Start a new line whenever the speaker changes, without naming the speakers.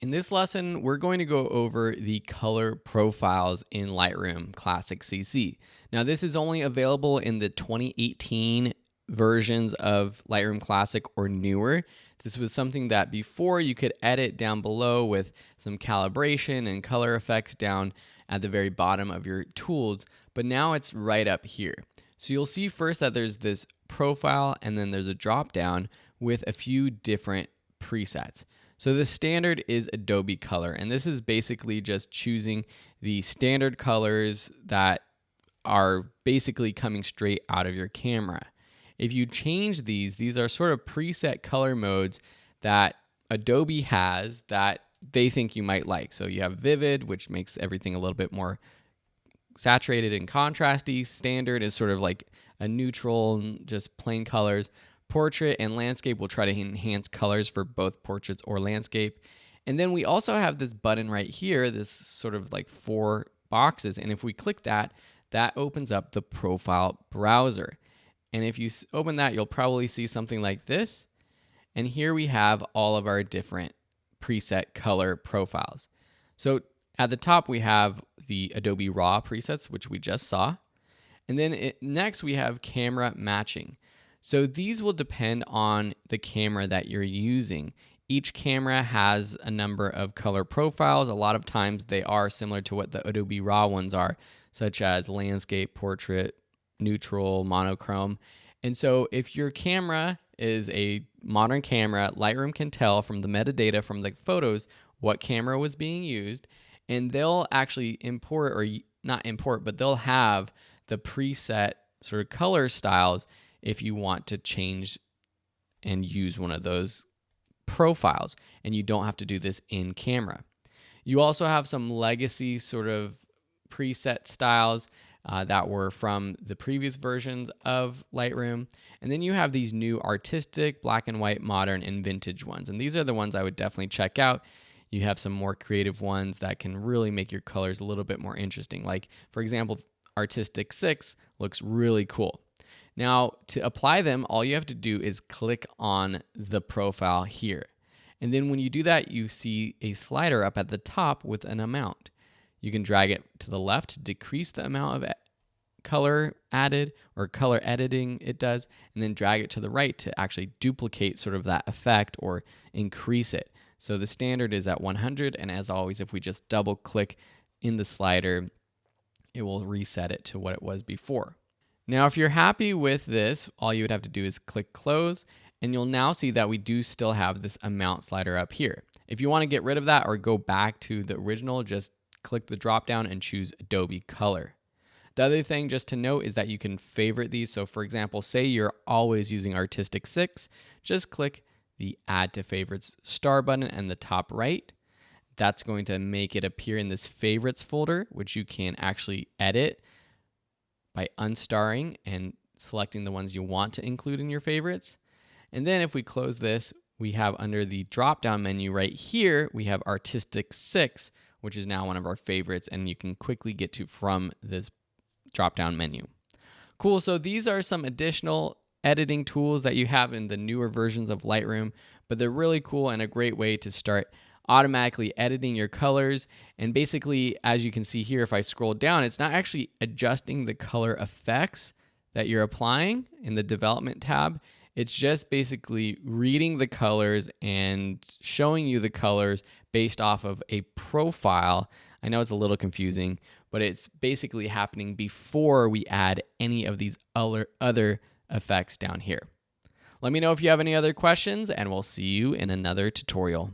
In this lesson, we're going to go over the color profiles in Lightroom Classic CC. Now, this is only available in the 2018 versions of Lightroom Classic or newer. This was something that before you could edit down below with some calibration and color effects down at the very bottom of your tools, but now it's right up here. So you'll see first that there's this profile and then there's a drop down with a few different presets. So the standard is Adobe Color, and this is basically just choosing the standard colors that are basically coming straight out of your camera. If you change these are sort of preset color modes that Adobe has that they think you might like. So you have Vivid, which makes everything a little bit more saturated and contrasty. Standard is sort of like a neutral, just plain colors. Portrait and landscape will try to enhance colors for both portraits or landscape. And then we also have this button right here, this sort of like 4 boxes. And if we click that, that opens up the profile browser. And if you open that, you'll probably see something like this. And here we have all of our different preset color profiles. So at the top, we have the Adobe RAW presets, which we just saw. And then next we have camera matching. So these will depend on the camera that you're using. Each camera has a number of color profiles. A lot of times they are similar to what the Adobe RAW ones are, such as landscape, portrait, neutral, monochrome. And so if your camera is a modern camera, Lightroom can tell from the metadata from the photos what camera was being used, and they'll actually import, or not import, but they'll have the preset sort of color styles if you want to change and use one of those profiles, and you don't have to do this in camera. You also have some legacy sort of preset styles that were from the previous versions of Lightroom. And then you have these new artistic, black and white, modern, and vintage ones. And these are the ones I would definitely check out. You have some more creative ones that can really make your colors a little bit more interesting. Like, for example, Artistic 6 looks really cool. Now, to apply them, all you have to do is click on the profile here. And then when you do that, you see a slider up at the top with an amount. You can drag it to the left to decrease the amount of color added or color editing it does, and then drag it to the right to actually duplicate sort of that effect or increase it. So the standard is at 100, and as always, if we just double click in the slider, it will reset it to what it was before. Now, if you're happy with this, all you would have to do is click close, and you'll now see that we do still have this amount slider up here. If you want to get rid of that or go back to the original, just click the drop down and choose Adobe Color. The other thing just to note is that you can favorite these. So for example, say you're always using Artistic 6, just click the Add to Favorites star button in the top right. That's going to make it appear in this Favorites folder, which you can actually edit by unstarring and selecting the ones you want to include in your favorites. And then if we close this, we have under the drop-down menu right here, we have Artistic 6, which is now one of our favorites, and you can quickly get to from this drop-down menu. Cool, so these are some additional editing tools that you have in the newer versions of Lightroom, but they're really cool and a great way to start automatically editing your colors. And basically, as you can see here, if I scroll down, it's not actually adjusting the color effects that you're applying in the development tab. It's just basically reading the colors and showing you the colors based off of a profile. I know it's a little confusing, but it's basically happening before we add any of these other effects down here. Let me know if you have any other questions, and we'll see you in another tutorial.